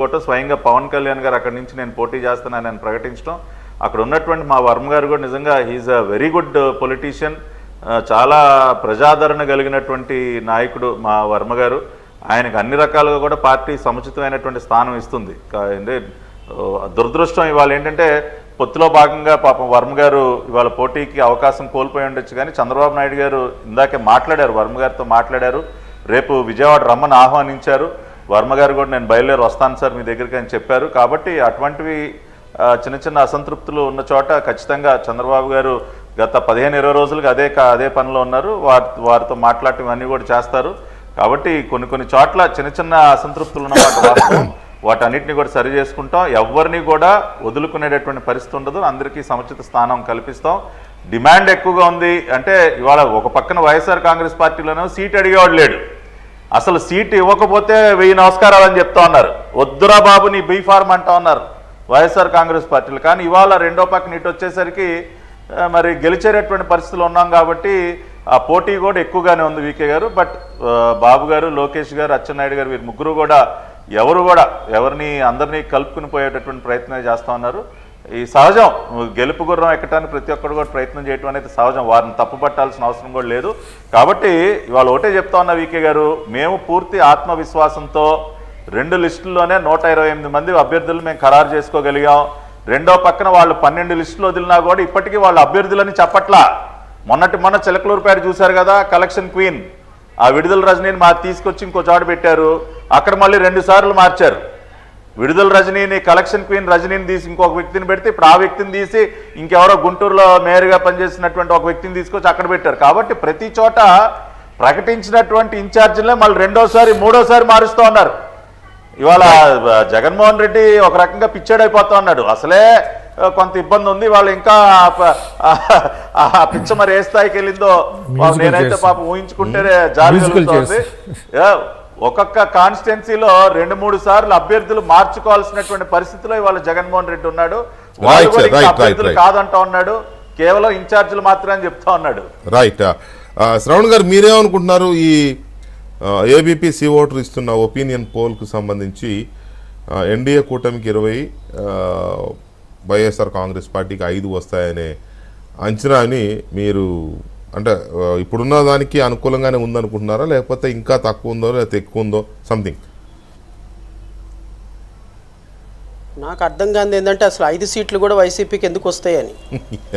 Photo స్వయంగా పవన్ కళ్యాణ్ గారు అక్కడి నుంచి నేను పోటీ చేస్తానని ప్రకటించడం, అక్కడ ఉన్నటువంటి మా వర్మ గారు కూడా నిజంగా he is a very good politician, చాలా ప్రజాదరణ కలిగినటువంటి నాయకుడు మా వర్మ గారు. ఆయనకు అన్ని రకాలుగా కూడా పార్టీ సముచితమైనటువంటి స్థానం ఇస్తుంది. అంటే దురదృష్టం ఇవాళ ఏంటంటే పొత్తులో భాగంగా పాపం వర్మ గారు ఇవాళ పోటీకి అవకాశం కోల్పోయి ఉండొచ్చు, కానీ చంద్రబాబు నాయుడు గారు ఇందాకే మాట్లాడారు, వర్మ గారితో మాట్లాడారు, రేపు విజయవాడ రమ్మని ఆహ్వానించారు. వర్మ గారు కూడా నేను బయలుదేరి వస్తాను సార్ మీ దగ్గరికి అని చెప్పారు. కాబట్టి అటువంటివి చిన్న చిన్న అసంతృప్తులు ఉన్న చోట ఖచ్చితంగా చంద్రబాబు గారు గత 15-20 రోజులుగా అదే పనిలో ఉన్నారు. వారితో మాట్లాడటం ఇవన్నీ కూడా చేస్తారు. కాబట్టి కొన్ని చోట్ల చిన్న చిన్న అసంతృప్తులు ఉన్న వాటన్నిటిని కూడా సరి చేసుకుంటాం. ఎవరిని కూడా వదులుకునేటటువంటి పరిస్థితి ఉండదు. అందరికీ సముచిత స్థానం కల్పిస్తాం. డిమాండ్ ఎక్కువగా ఉంది అంటే ఇవాళ ఒక పక్కన వైఎస్ఆర్ కాంగ్రెస్ పార్టీలోనే సీట్ అడిగేవాడు లేడు. అసలు సీట్ ఇవ్వకపోతే 1000 నమస్కారాలు అని చెప్తా ఉన్నారు. వద్దురా బాబు నీ బీ ఫార్మ్ అంటా ఉన్నారు వైఎస్ఆర్ కాంగ్రెస్ పార్టీలు. కానీ ఇవాళ రెండో పక్కన ఇటు వచ్చేసరికి మరి గెలిచేటటువంటి పరిస్థితులు ఉన్నాం కాబట్టి ఆ పోటీ కూడా ఎక్కువగానే ఉంది వీకే గారు. బట్ బాబు గారు, లోకేష్ గారు, అచ్చెన్నాయుడు గారు వీరు ముగ్గురు కూడా ఎవరిని అందరినీ కలుపుకుని పోయేటటువంటి ప్రయత్నం చేస్తూ ఉన్నారు. ఈ సహజం, గెలుపు గుర్రం ఎక్కడానికి ప్రతి ఒక్కరు కూడా ప్రయత్నం చేయడం అనేది సహజం, వారిని తప్పుపట్టాల్సిన అవసరం కూడా లేదు. కాబట్టి ఇవాళ ఒకటే చెప్తా ఉన్నా వీకే గారు, మేము పూర్తి ఆత్మవిశ్వాసంతో 2 లిస్టుల్లోనే 128 మంది అభ్యర్థులు మేము ఖరారు చేసుకోగలిగాం. రెండో పక్కన వాళ్ళు 12 లిస్టులు వదిలినా కూడా ఇప్పటికీ వాళ్ళ అభ్యర్థులని చెప్పట్లా. మొన్న చిలకలూరుపేట చూశారు కదా, కలెక్షన్ క్వీన్ ఆ విడుదల రజనీని తీసుకొచ్చి ఇంకో చోట పెట్టారు. అక్కడ మళ్ళీ 2 సార్లు మార్చారు. విడుదల రజనీని, కలెక్షన్ క్వీన్ రజనీని తీసి ఇంకొక వ్యక్తిని పెడితే ఇప్పుడు ఆ వ్యక్తిని తీసి ఇంకెవరో గుంటూరులో మేయర్గా పనిచేసినటువంటి ఒక వ్యక్తిని తీసుకొచ్చి అక్కడ పెట్టారు. కాబట్టి ప్రతి చోట ప్రకటించినటువంటి ఇన్ఛార్జీలే మళ్ళీ 2వ సారి 3వ సారి మారుస్తూ ఉన్నారు. ఇవాళ జగన్మోహన్ రెడ్డి ఒక రకంగా పిచ్చాడైపోతా ఉన్నాడు. అసలే కొంత ఇబ్బంది ఉంది, వాళ్ళు ఇంకా పిచ్చ మరి ఏ స్థాయికి వెళ్ళిందో నేనైతే పాపం ఊహించుకుంటేనే జాలి కలుగుతోంది. ఒక్కొక్క కాన్స్టిట్యున్సీలో 2-3 సార్లు అభ్యర్థులు మార్చుకోవాల్సినటువంటి పరిస్థితిలో ఇవాళ జగన్మోహన్ రెడ్డి ఉన్నాడు. వాళ్ళు కూడా అభ్యర్థులు కాదంటా ఉన్నాడు, కేవలం ఇన్ఛార్జీలు మాత్రమే చెప్తా ఉన్నాడు. రైట్. శ్రవణ్ గారు మీరేమనుకుంటున్నారు? ఈ ఏబీపీ సి ఓటర్ ఇస్తున్న ఒపీనియన్ పోల్కు సంబంధించి ఎన్డీఏ కూటమికి 20, వైఎస్ఆర్ కాంగ్రెస్ పార్టీకి 5 వస్తాయనే అంచనాని మీరు అంటే ఇప్పుడున్న దానికి అనుకూలంగానే ఉందనుకుంటున్నారా, లేకపోతే ఇంకా తక్కువ ఉందో లేకపోతే ఎక్కువ ఉందో సంథింగ్? నాకు అర్థం కాదు ఏంటంటే అసలు 5 సీట్లు కూడా వైసీపీకి ఎందుకు వస్తాయని.